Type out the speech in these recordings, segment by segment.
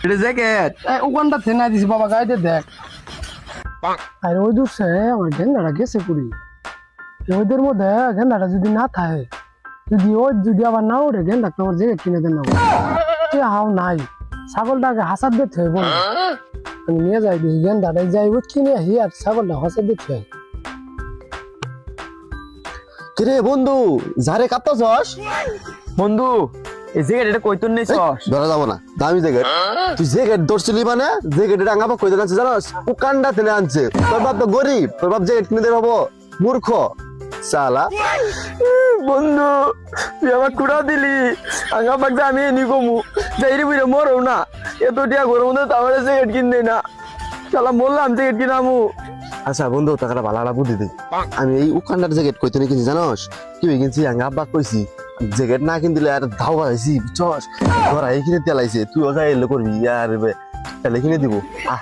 এটা জ্যাকেট ওখানটা থেনা দিছি বাবা গাইতে দেখ আর ওই দূরছে আমার গেন্দাটা গেছে পুরি ওদের মধ্যে গেন্দাটা যদি না থাকে যদি আবার না ওরে গেন্দা তোমার জ্যাকেট কিনে দেন না হাও নাই ছাগলটাকে হাসার দিতে হবে বল আমি নিয়ে যাই দেখি গেন্দাটাই যাই ও কিনে আহি আর ছাগলটা হাসার দিতে হয় কিরে বন্ধু যারে কাঁপতাছস বন্ধু এই জ্যাকেট এটা কইতুন নেই ধরা যাবো না দামি জ্যাকেট তুই জ্যাকেট ধরছিলি মানে জ্যাকেট রাঙাবা কই দিলাম জানোস উকান্ডা তেলে আনছে তোর বাপ তো গরিব তোর বাপ জ্যাকেট কিনে দেব মূর্খ সালা বন্ধু তুই আমার কুড়া দিলি আঙ্গা পাকতে আমি এনি কমু যাইরে বুঝে মরও না এত টিয়া গরম মধ্যে তো আমার জ্যাকেট কিনবে না শালা বললাম জ্যাকেট কিনামু আচ্ছা বন্ধু টাকাটা ভালো বুদ্ধি দে আমি এই উকান্ডার জ্যাকেট কইতে নি কিনছি জানোস কি হয়ে কিনছি আঙ্গা আব্বা কইছি জ্যাকেট না কিন দিলে আর ধাও বাড়াইছি বুঝছস ধরা এই কিনে তেলাইছে তুইও যাই এলে করবি আর তাহলে কিনে দিব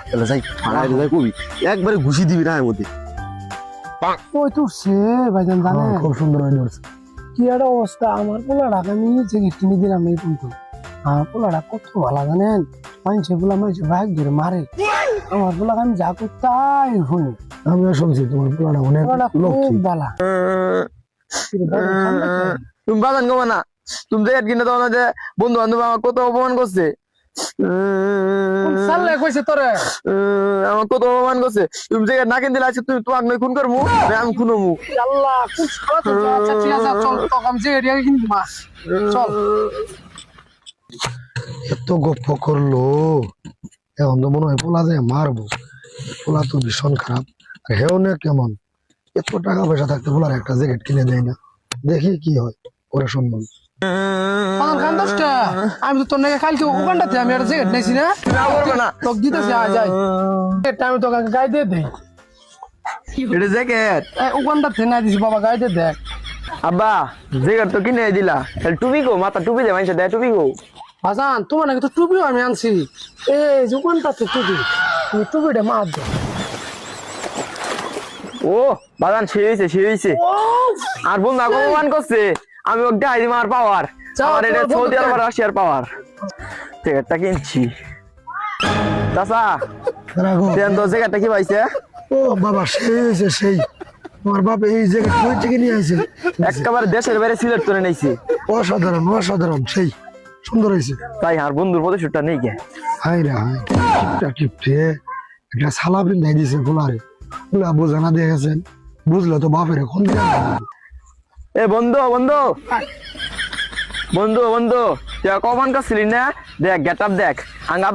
তাহলে যাই মারাই যাই কবি একবারে ঘুষি দিবি না এর মধ্যে ওই তো সে ভাইজান জানে খুব সুন্দর হয়ে ধরছে কি একটা অবস্থা আমার পোলাটাকে আমি জ্যাকেট কিনে দিলাম এই কিন্তু আমার পোলাটা কত ভালো জানেন মানুষের ভাগ ধরে মারে আমার পোলাকে আমি যা করি তাই শুনি আমিও শুনছি তোমার পোলাটা অনেক খুব ভালো তুমি বাজান গো না তুমি জ্যাকেট কিনে দাও না যে বন্ধু বান্ধব আমার কত অপমান করছে কইছে তোরে আমার কত অপমান করছে তুমি জ্যাকেট না কিনে দিলে আজকে তুমি তোমাকে নয় খুন করবো আমি খুনমু আল্লাহ খুব সারা তো আচ্ছা ঠিক আছে চল তোকে আমি জ্যাকেট কিনে দিমা চল এত গপ্প করলো এখন তো মনে হয় পোলা যায় মারবো পোলা তো ভীষণ খারাপ আর হেও না কেমন এত টাকা পয়সা থাকতে পোলার একটা জ্যাকেট কিনে দেয় না দেখি কি হয় ওরা শুনবো আমি তো তোর নাকি কালকে ওখানটাতে আমি একটা জ্যাকেট নিয়েছি না তোকে দিতেছি যাই আমি তোকে গায়ে দিয়ে দেই এটা জ্যাকেট ওখানটাতে না দিছি বাবা গায়ে দিয়ে দেখ আব্বা জ্যাকেট তো কিনে দিলা তাহলে টুপি গো মাথা টুপি দে মানুষ দেয় টুপি গো হাসান তোমার নাকি তো টুপিও আমি আনছি এই যে ওখানটাতে টুপি তুমি টুপিটা মার দাও ও বাজান সে হয়েছে আর বন্ধু অপমান করছে আমি ওকে গাই দিম আর পাওয়ার আমার এটা সৌদি আরব রাশিয়ার পাওয়ার জ্যাকেটটা কিনছি চাচা দেন তো জ্যাকেটটা কি পাইছে ও বাবা সেই তোমার বাপ এই জ্যাকেট কই থেকে নিয়ে আসে একেবারে দেশের বাইরে সিলেক্ট করে নিয়েছি অসাধারণ সেই সুন্দর হয়েছে তাই আর বন্ধুর প্রতিশোধটা নেই কে হাই রে হাই টিপটে একটা সালা পিন্ধাই দিয়েছে পোলারে পোলা বোঝা না দিয়ে গেছেন বুঝলে তো বাপের এখন এ বন্ধু তুই কমান করছিলি না দেখ গেট আপ দেখ আঙ্গা